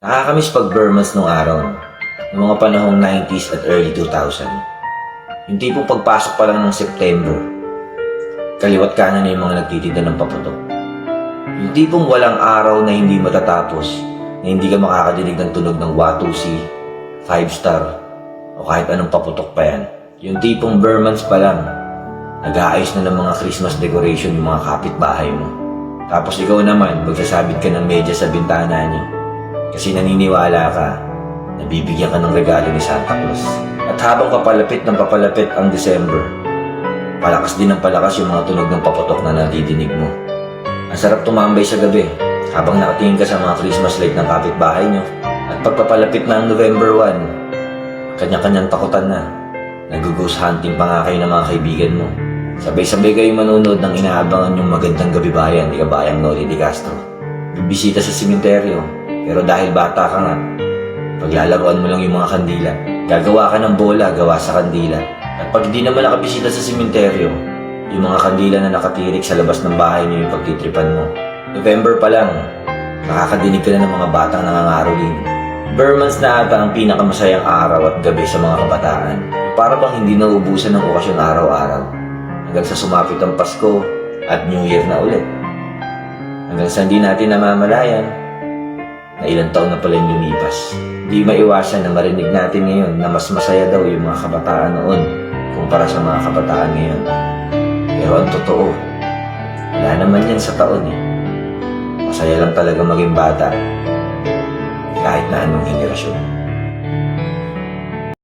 Nakakamiss pag Burmans nung araw, no? Noong mga panahong 90s at early 2000. Yung tipong pagpasok pa lang ng September, kaliwat kanan na yung mga nagtitinda ng paputok. Yung tipong walang araw na hindi matatapos, na hindi ka makakadinig ng tunog ng Watusi, 5-star, o kahit anong paputok pa yan. Yung tipong Burmans pa lang, nag-aayos na ng mga Christmas decoration yung mga kapitbahay mo. Tapos ikaw naman, magsasabit ka ng medyas sa bintana niyo. Kasi naniniwala ka, nabibigyan ka ng regalo ni Santa Claus. At habang papalapit ng papalapit ang December, palakas din ng palakas yung mga tunog ng paputok na nadidinig mo. Ang sarap tumambay sa gabi, habang nakatingin ka sa mga Christmas light ng kapitbahay nyo. At pagpapalapit na ang November 1, kanya-kanyang takutan na. Nag-ghost hunting pa nga kayo ng mga kaibigan mo. Sabay-sabay kayo manonood ng inaabangan yung Magandang Gabi Bayan ni Kabayang Noli de Castro. Bibisita sa simenteryo, pero dahil bata ka nga, paglalaruan mo lang yung mga kandila. Gagawa ka ng bola gawa sa kandila. At pag di naman nakabisita sa simenteryo, yung mga kandila na nakatirik sa labas ng bahay niyo yung pagtitripan mo. November pa lang, nakakadinig ka na ng mga batang nangangaroling. Burmans na ata ang pinakamasayang araw at gabi sa mga kabataan. Para bang hindi nauubusan ng okasyon araw-araw. Hanggang sa sumapit ang Pasko at New Year na ulit. Hanggang sa hindi natin namamalayan na ilang taon na pala yung lumipas. Di maiwasan na marinig natin ngayon na mas masaya daw yung mga kabataan noon kumpara sa mga kabataan ngayon. Pero ang totoo, wala naman yan sa taon eh. Masaya lang talaga maging bata kahit na anong henerasyon.